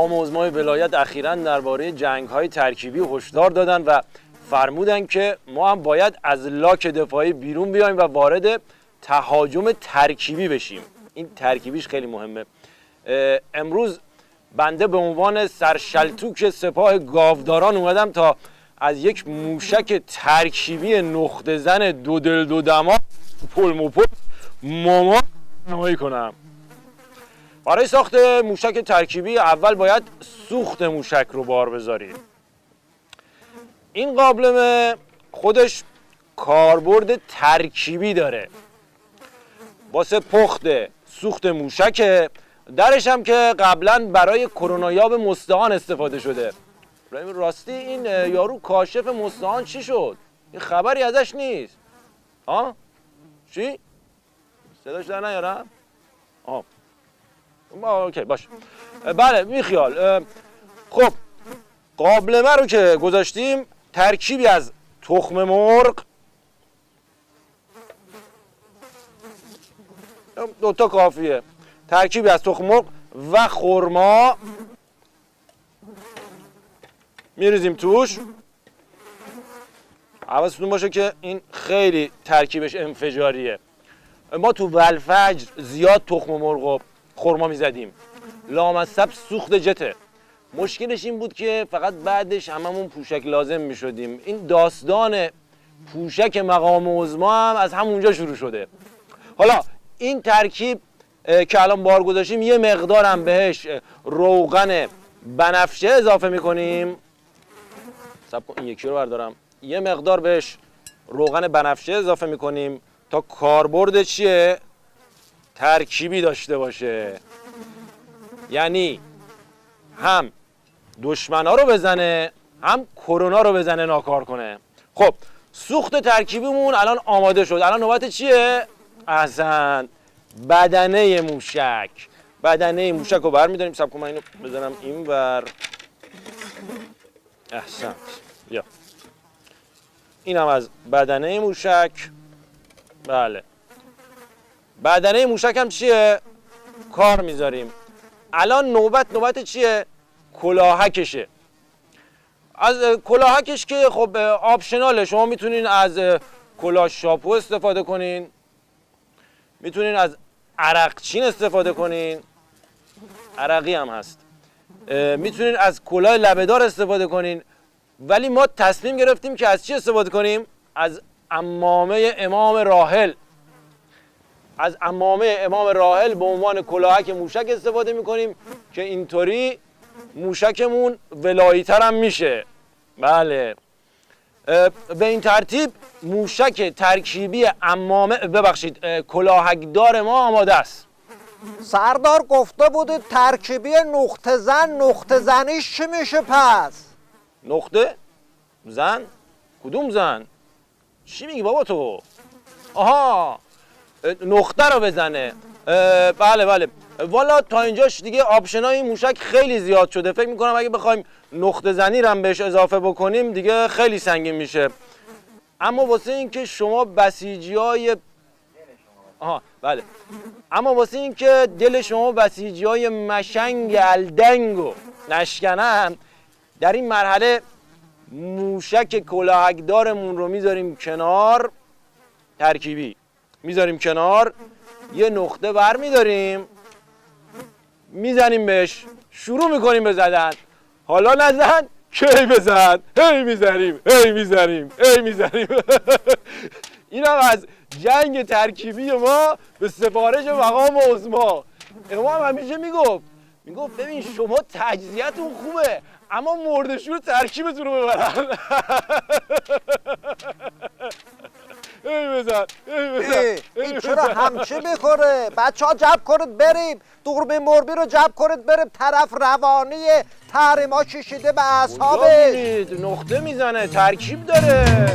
مقام عظمای ولایت اخیراً درباره جنگ‌های ترکیبی هشدار دادن و فرمودن که ما هم باید از لاک دفاعی بیرون بیایم و وارد تهاجم ترکیبی بشیم. این ترکیبیش خیلی مهمه. امروز بنده به عنوان سرشلتوک سپاه گاوداران اومدم تا از یک موشک ترکیبی نقطه زن دو دل دو دماغ پلموپل ماما نمایی کنم. برای ساخت موشک ترکیبی اول باید سوخت موشک رو بار بذاریم. این قابلمه خودش کاربرد ترکیبی داره. واسه پخت سوخت موشکه. درش هم که قبلا برای کرونایاب مستعان استفاده شده. راستی این یارو کاشف مستعان چی شد؟ این خبری ازش نیست. ها؟ چی؟ صداش در نیارم؟ اوکی باش. بله بیخیال. خب قابلمه رو که گذاشتیم ترکیبی از تخم مرغ، دوتا کافیه، ترکیبی از تخم مرغ و خرما میریزیم توش. حواستون باشه که این خیلی ترکیبش انفجاریه. ما تو ولفجر زیاد تخم مرغ و خرما میزدیم. لامصب سوخت جته. مشکلش این بود که فقط بعدش هممون پوشک لازم میشدیم. این داستان پوشک مقام عظما هم از همونجا شروع شده. حالا این ترکیب که الان بار گذاشتیم یه مقدارم بهش روغن بنفشه اضافه میکنیم. صبر کن این یکی رو بردارم. یه مقدار بهش روغن بنفشه اضافه میکنیم تا کاربرد چیه؟ ترکیبی داشته باشه. یعنی هم دشمنا رو بزنه هم کرونا رو بزنه ناکار کنه. خب سوخت ترکیبیمون الان آماده شد. الان نوبت چیه؟ احسن، بدنه موشک. بدنه موشک رو برمی‌داریم. صبر کن من اینو بزنم اینور. احسن. یا اینم از بدنه موشک. بله. بدنه موشک هم چیه؟ کار میذاریم. الان نوبت چیه؟ کلاهکشه. از کلاهکش که خب آپشناله. شما میتونین از کلاه شاپو استفاده کنین، میتونین از عرقچین استفاده کنین، عرقی هم هست، میتونین از کلاه لبه‌دار استفاده کنین، ولی ما تصمیم گرفتیم که از چی استفاده کنیم؟ از عمامه امام راحل. از عمامه امام راحل به عنوان کلاهک موشک استفاده میکنیم که اینطوری موشکمون ولایی‌تر هم میشه. بله. به این ترتیب موشک ترکیبی کلاهکدار ما آماده است. سردار گفته بوده ترکیبی نقطه زنیش چی میشه پس؟ نقطه؟ زن؟ کدوم زن؟ چی میگی بابا تو؟ آها نقطه رو بزنه. بله والا تا اینجاش دیگه آپشنای موشک خیلی زیاد شده. فکر میکنم اگه بخوایم نقطه زنی رو هم بهش اضافه بکنیم دیگه خیلی سنگین میشه. اما واسه اینکه شما بسیجیای دل شما بسیجیای مشنگ الدنگو نشکنن، در این مرحله موشک کلاهکدارمون رو میذاریم کنار، ترکیبی میذاریم کنار، یه نقطه بر میداریم، میزنیم بهش، شروع میکنیم به زدن. حالا نزن کی بزن، هی میزنیم این هم از جنگ ترکیبی ما به سفارش مقام عظما. امام همیشه میگفت ببین شما تجزیه‌تون خوبه اما مرده‌شور ترکیبتون رو ببرن. این چرا همچی میکنه؟ بچه ها جمع کنید بریم، دوربین مربی رو جمع کنید بریم، طرف روانی تحریما کشیده به اعصابش. نقطه میزنه، ترکیب داره.